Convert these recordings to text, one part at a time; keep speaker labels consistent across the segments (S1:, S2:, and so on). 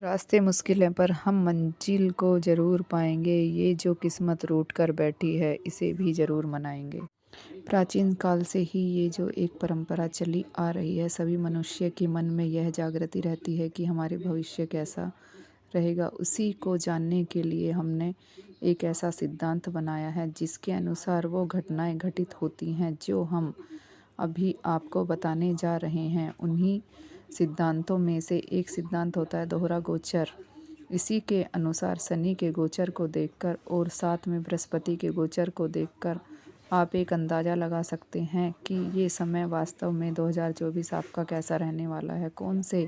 S1: रास्ते मुश्किल हैं पर हम मंजिल को ज़रूर पाएंगे। ये जो किस्मत रूठ कर बैठी है इसे भी ज़रूर मनाएंगे। प्राचीन काल से ही ये जो एक परंपरा चली आ रही है, सभी मनुष्य के मन में यह जागृति रहती है कि हमारे भविष्य कैसा रहेगा। उसी को जानने के लिए हमने एक ऐसा सिद्धांत बनाया है जिसके अनुसार वो घटनाएं घटित होती हैं जो हम अभी आपको बताने जा रहे हैं। उन्हीं सिद्धांतों में से एक सिद्धांत होता है दोहरा गोचर। इसी के अनुसार शनि के गोचर को देखकर और साथ में बृहस्पति के गोचर को देखकर आप एक अंदाज़ा लगा सकते हैं कि ये समय वास्तव में 2024 आपका कैसा रहने वाला है। कौन से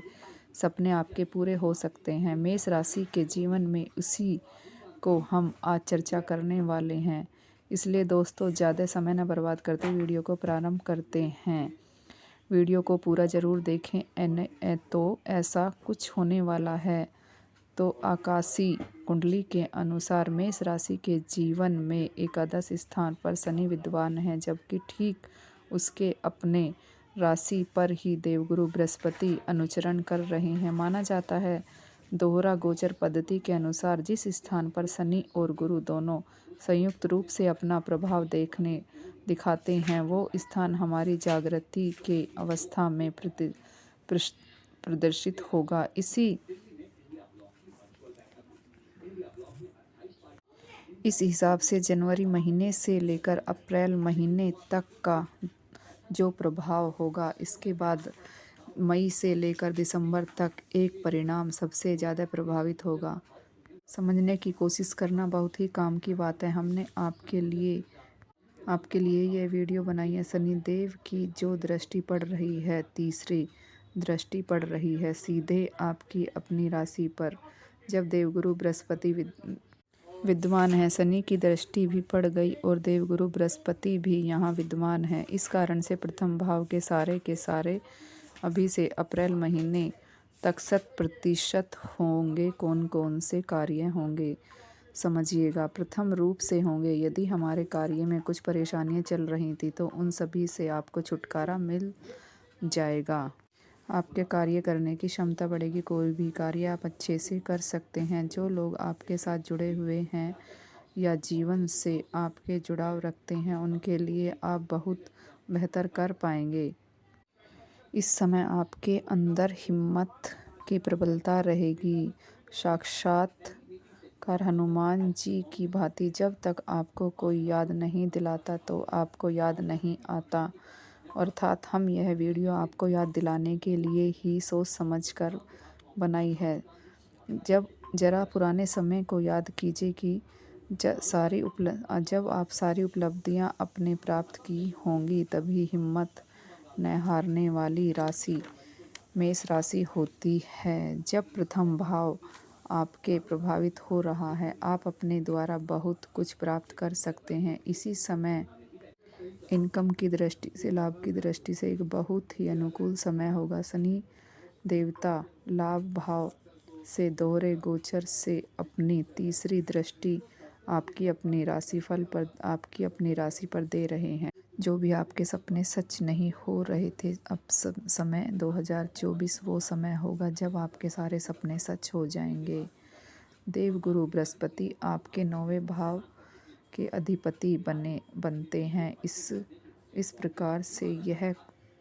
S1: सपने आपके पूरे हो सकते हैं। मेष राशि के जीवन में उसी को हम आज चर्चा करने वाले हैं। इसलिए दोस्तों, ज़्यादा समय न बर्बाद करते वीडियो को प्रारंभ करते हैं। वीडियो को पूरा ज़रूर देखें। तो ऐसा कुछ होने वाला है। तो आकाशीय कुंडली के अनुसार मेष राशि के जीवन में एकादश स्थान पर शनि विद्यमान है, जबकि ठीक उसके अपने राशि पर ही देवगुरु बृहस्पति अनुचरण कर रहे हैं। माना जाता है दोहरा गोचर पद्धति के अनुसार जिस स्थान पर शनि और गुरु दोनों संयुक्त रूप से अपना प्रभाव दिखाते हैं, वो स्थान हमारी जागृति के अवस्था में प्रदर्शित होगा। इस हिसाब से जनवरी महीने से लेकर अप्रैल महीने तक का जो प्रभाव होगा, इसके बाद मई से लेकर दिसंबर तक एक परिणाम सबसे ज़्यादा प्रभावित होगा। समझने की कोशिश करना बहुत ही काम की बात है। हमने आपके लिए यह वीडियो बनाई है। शनिदेव की जो दृष्टि पड़ रही है, तीसरी दृष्टि पड़ रही है सीधे आपकी अपनी राशि पर। जब देवगुरु बृहस्पति विद्यमान है, शनि की दृष्टि भी पड़ गई और देवगुरु बृहस्पति भी यहाँ विद्यमान है। इस कारण से प्रथम भाव के सारे अभी से अप्रैल महीने तक 100% होंगे। कौन कौन से कार्य होंगे समझिएगा। प्रथम रूप से होंगे, यदि हमारे कार्य में कुछ परेशानियां चल रही थी तो उन सभी से आपको छुटकारा मिल जाएगा। आपके कार्य करने की क्षमता बढ़ेगी। कोई भी कार्य आप अच्छे से कर सकते हैं। जो लोग आपके साथ जुड़े हुए हैं या जीवन से आपके जुड़ाव रखते हैं, उनके लिए आप बहुत बेहतर कर पाएंगे। इस समय आपके अंदर हिम्मत की प्रबलता रहेगी। साक्षात्कार हनुमान जी की भांति जब तक आपको कोई याद नहीं दिलाता तो आपको याद नहीं आता। अर्थात हम यह वीडियो आपको याद दिलाने के लिए ही सोच समझ कर बनाई है। जब जरा पुराने समय को याद कीजिए कि जब आप सारी उपलब्धियां अपने प्राप्त की होंगी, तभी हिम्मत न हारने वाली राशि मेष राशि होती है। जब प्रथम भाव आपके प्रभावित हो रहा है, आप अपने द्वारा बहुत कुछ प्राप्त कर सकते हैं। इसी समय इनकम की दृष्टि से, लाभ की दृष्टि से एक बहुत ही अनुकूल समय होगा। शनि देवता लाभ भाव से दोहरे गोचर से अपनी तीसरी दृष्टि आपकी अपनी राशि पर दे रहे हैं। जो भी आपके सपने सच नहीं हो रहे थे, अब समय 2024 वो समय होगा जब आपके सारे सपने सच हो जाएंगे। देवगुरु बृहस्पति आपके 9वें भाव के अधिपति बनते हैं। इस प्रकार से यह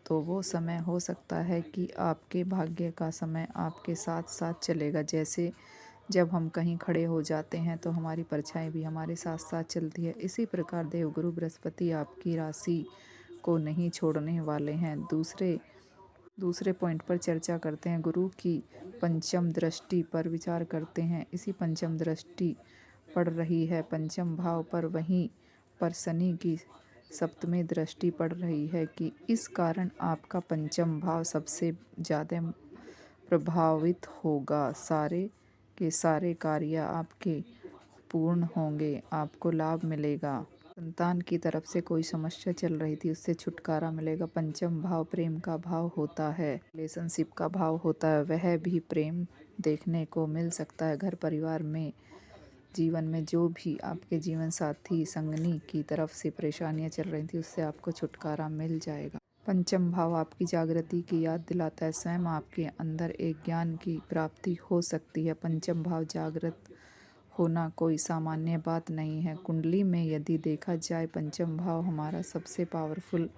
S1: तो वो समय हो सकता है कि आपके भाग्य का समय आपके साथ साथ चलेगा। जैसे जब हम कहीं खड़े हो जाते हैं तो हमारी परछाई भी हमारे साथ साथ चलती है, इसी प्रकार देवगुरु बृहस्पति आपकी राशि को नहीं छोड़ने वाले हैं। दूसरे पॉइंट पर चर्चा करते हैं। गुरु की पंचम दृष्टि पर विचार करते हैं। इसी पंचम दृष्टि पड़ रही है पंचम भाव पर, वहीं पर शनि की सप्तमी दृष्टि पड़ रही है कि इस कारण आपका पंचम भाव सबसे ज़्यादा प्रभावित होगा। सारे के सारे कार्य आपके पूर्ण होंगे, आपको लाभ मिलेगा। संतान की तरफ से कोई समस्या चल रही थी, उससे छुटकारा मिलेगा। पंचम भाव प्रेम का भाव होता है, रिलेशनशिप का भाव होता है, वह भी प्रेम देखने को मिल सकता है। घर परिवार में, जीवन में जो भी आपके जीवन साथी संगनी की तरफ से परेशानियां चल रही थी, उससे आपको छुटकारा मिल जाएगा। पंचम भाव आपकी जागृति की याद दिलाता है। स्वयं आपके अंदर एक ज्ञान की प्राप्ति हो सकती है। पंचम भाव जागृत होना कोई सामान्य बात नहीं है। कुंडली में यदि देखा जाए, पंचम भाव हमारा सबसे पावरफुल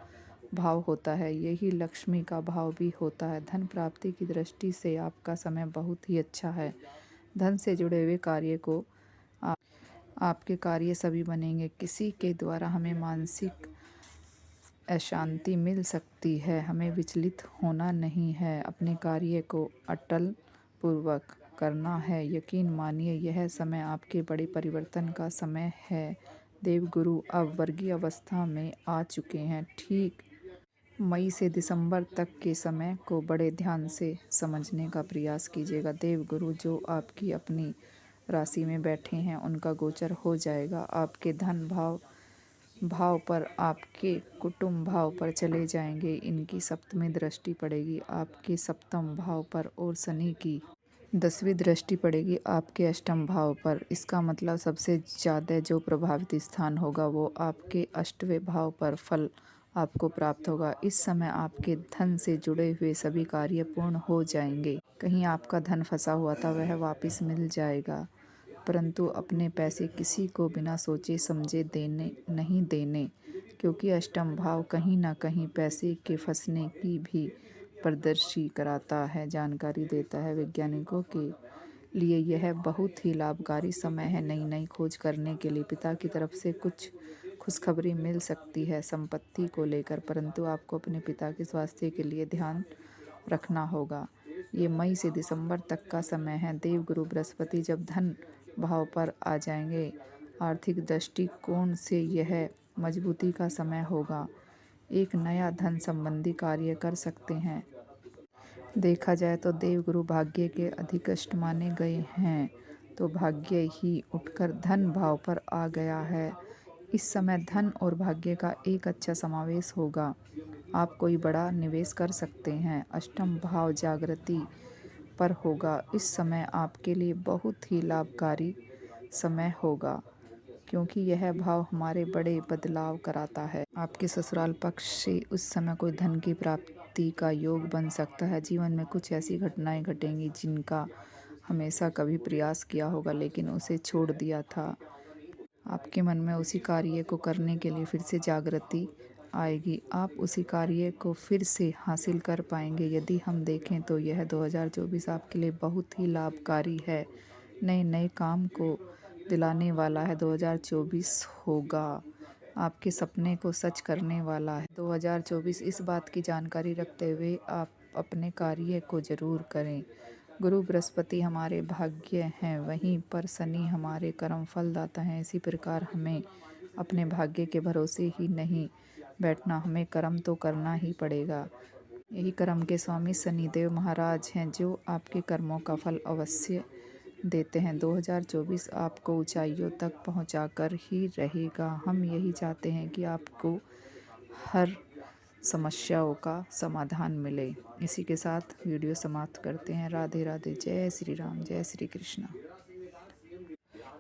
S1: भाव होता है। यही लक्ष्मी का भाव भी होता है। धन प्राप्ति की दृष्टि से आपका समय बहुत ही अच्छा है। धन से जुड़े हुए कार्य को आपके कार्य सभी बनेंगे। किसी के द्वारा हमें मानसिक अशांति मिल सकती है। हमें विचलित होना नहीं है, अपने कार्य को अटल पूर्वक करना है। यकीन मानिए, यह समय आपके बड़े परिवर्तन का समय है। देवगुरु अब वर्गीय अवस्था में आ चुके हैं। ठीक मई से दिसंबर तक के समय को बड़े ध्यान से समझने का प्रयास कीजिएगा। देवगुरु जो आपकी अपनी राशि में बैठे हैं, उनका गोचर हो जाएगा। आपके धन भाव पर, आपके कुटुंब भाव पर चले जाएंगे। इनकी सप्तमी दृष्टि पड़ेगी आपके सप्तम भाव पर और शनि की 10वीं दृष्टि पड़ेगी आपके अष्टम भाव पर। इसका मतलब सबसे ज़्यादा जो प्रभावित स्थान होगा वो आपके 8वें भाव पर फल आपको प्राप्त होगा। इस समय आपके धन से जुड़े हुए सभी कार्य पूर्ण हो जाएंगे। कहीं आपका धन फंसा हुआ था, वह वापस मिल जाएगा। परंतु अपने पैसे किसी को बिना सोचे समझे नहीं देने, क्योंकि अष्टम भाव कहीं ना कहीं पैसे के फंसने की भी प्रदर्शी कराता है, जानकारी देता है। वैज्ञानिकों के लिए यह बहुत ही लाभकारी समय है। नई नई खोज करने के लिए पिता की तरफ से कुछ खुशखबरी मिल सकती है संपत्ति को लेकर, परंतु आपको अपने पिता के स्वास्थ्य के लिए ध्यान रखना होगा। ये मई से दिसंबर तक का समय है। देवगुरु बृहस्पति जब धन भाव पर आ जाएंगे, आर्थिक दृष्टिकोण से यह मजबूती का समय होगा। एक नया धन संबंधी कार्य कर सकते हैं। देखा जाए तो देवगुरु भाग्य के अधिष्ठान माने गए हैं, तो भाग्य ही उठकर धन भाव पर आ गया है। इस समय धन और भाग्य का एक अच्छा समावेश होगा। आप कोई बड़ा निवेश कर सकते हैं। अष्टम भाव जागृति पर होगा। इस समय आपके लिए बहुत ही लाभकारी समय होगा, क्योंकि यह भाव हमारे बड़े बदलाव कराता है। आपके ससुराल पक्ष से उस समय कोई धन की प्राप्ति का योग बन सकता है। जीवन में कुछ ऐसी घटनाएं घटेंगी जिनका हमेशा कभी प्रयास किया होगा लेकिन उसे छोड़ दिया था। आपके मन में उसी कार्य को करने के लिए फिर से जागृति आएगी। आप उसी कार्य को फिर से हासिल कर पाएंगे। यदि हम देखें तो यह 2024 आपके लिए बहुत ही लाभकारी है। नए नए काम को दिलाने वाला है। 2024 होगा आपके सपने को सच करने वाला है। 2024 इस बात की जानकारी रखते हुए आप अपने कार्य को जरूर करें। गुरु बृहस्पति हमारे भाग्य हैं, वहीं पर शनि हमारे कर्म फलदाता हैं। इसी प्रकार हमें अपने भाग्य के भरोसे ही नहीं बैठना, हमें कर्म तो करना ही पड़ेगा। यही कर्म के स्वामी शनिदेव महाराज हैं, जो आपके कर्मों का फल अवश्य देते हैं। 2024 आपको ऊंचाइयों तक पहुंचाकर ही रहेगा। हम यही चाहते हैं कि आपको हर समस्याओं का समाधान मिले। इसी के साथ वीडियो समाप्त करते हैं। राधे राधे। जय श्री राम, जय श्री कृष्ण।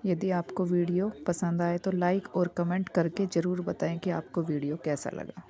S1: यदि आपको वीडियो पसंद आए तो लाइक और कमेंट करके ज़रूर बताएं कि आपको वीडियो कैसा लगा।